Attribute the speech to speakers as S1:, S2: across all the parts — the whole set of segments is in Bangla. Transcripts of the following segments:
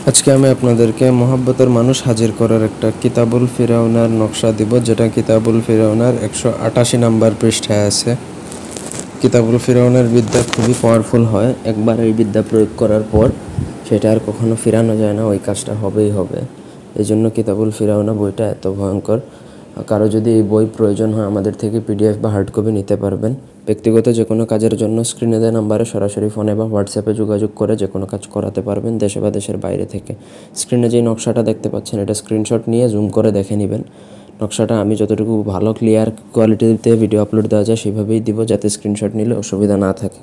S1: আজকে আমি আপনাদেরকে মোহাব্বতের মানুষ হাজির করার একটা কিতাবুল ফিরাউনার নকশা দিব, যেটা কিতাবুল ফিরাউনার 188 নাম্বার পৃষ্ঠায় আছে। কিতাবুল ফিরাউনের বিদ্যা খুবই পাওয়ারফুল হয়। একবার এই বিদ্যা প্রয়োগ করার পর সেটা আর কখনো ফিরানো যায় না, ওই কাজটা হবেই হবে। এই জন্য কিতাবুল ফিরাউনা বইটা এত ভয়ঙ্কর। কারো যদি এই বই প্রয়োজন হয় আমাদের থেকে পিডিএফ বা হার্ড কপি নিতে পারবেন। ব্যক্তিগত যে কোনো কাজের জন্য স্ক্রিনে দেওয়া নাম্বারে সরাসরি ফোনে বা হোয়াটসঅ্যাপে যোগাযোগ করে যে কোনো কাজ করাতে পারবেন, দেশে বা দেশের বাইরে থেকে। স্ক্রিনে যেই নকশাটা দেখতে পাচ্ছেন এটা স্ক্রিনশট নিয়ে জুম করে দেখে নেবেন। নকশাটা আমি যতটুকু ভালো ক্লিয়ার কোয়ালিটিতে ভিডিও আপলোড দেওয়া যায় সেভাবেই দিব, যাতে স্ক্রিনশট নিলে অসুবিধা না থাকে।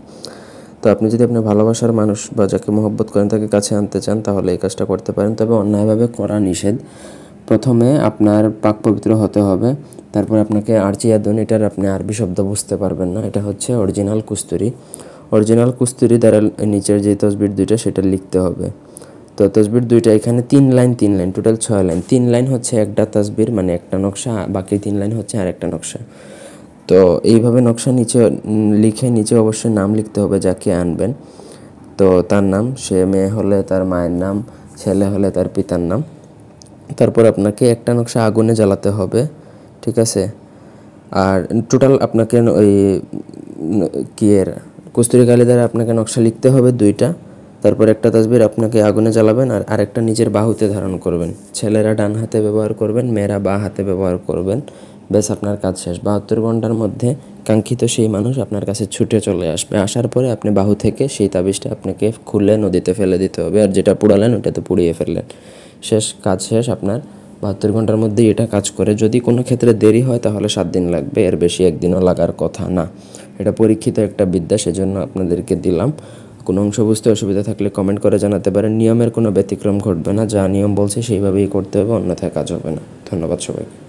S1: তো আপনি যদি আপনার ভালোবাসার মানুষ বা যাকে মহব্বত করেন তাকে কাছে আনতে চান তাহলে এই কাজটা করতে পারেন, তবে অন্যায়ভাবে করা নিষেধ। প্রথমে আপনার পাক পবিত্র হতে হবে, তারপর আপনাকে আরচিয়াদুন, এটার আপনি আরবি শব্দ বুঝতে পারবেন না, এটা হচ্ছে অরিজিনাল কুস্তুরি। অরিজিনাল কুস্তুরি দ্বারা নিচের যে তসবির দুইটা সেটা লিখতে হবে। তো তসবির দুইটা এখানে 3 লাইন টোটাল 6 লাইন। 3 লাইন হচ্ছে একটা তসবির, মানে একটা নকশা, বাকি 3 লাইন হচ্ছে আরেকটা নকশা। তো এইভাবে নকশা নিচে লিখে নিচে অবশ্যই নাম লিখতে হবে যাকে আনবেন। তো তার নাম, সে মেয়ে হলে তার মায়ের নাম, ছেলে হলে তার পিতার নাম। তারপর আপনাকে একটা নকশা আগুনে জ্বালাতে হবে, ঠিক আছে? আর টোটাল আপনাকে ওই কস্তুরি কালি দ্বারা আপনাকে নকশা লিখতে হবে 2টা। তারপর একটা তাসবির আপনাকে আগুনে জ্বালাবেন আর আরেকটা নিজের বাহুতে ধারণ করবেন। ছেলেরা ডান হাতে ব্যবহার করবেন, মেয়েরা বাঁ হাতে ব্যবহার করবেন। ব্যাস আপনার কাজ শেষ। 72 ঘন্টার মধ্যে কাঙ্ক্ষিত সেই মানুষ আপনার কাছে ছুটে চলে আসবে। আসার পরে আপনি বাহু থেকে সেই তাবিজটা আপনাকে খুলে নদীতে ফেলে দিতে হবে, আর যেটা পুড়ালেন ওটা তো পুড়িয়ে ফেললেন। শেষ, কাজ শেষ আপনার। 72 ঘন্টার মধ্যেই এটা কাজ করে। যদি কোনো ক্ষেত্রে দেরি হয় তাহলে 7 দিন লাগবে, এর বেশি একদিনও লাগার কথা না। এটা পরীক্ষিত একটা বিদ্যা, সেজন্য আপনাদেরকে দিলাম। কোনো অংশ বুঝতে অসুবিধা থাকলে কমেন্ট করে জানাতে পারেন। নিয়মের কোনো ব্যতিক্রম ঘটবে না, যা নিয়ম বলছে সেইভাবেই করতে হবে, অন্যথায় কাজ হবে না। ধন্যবাদ সবাইকে।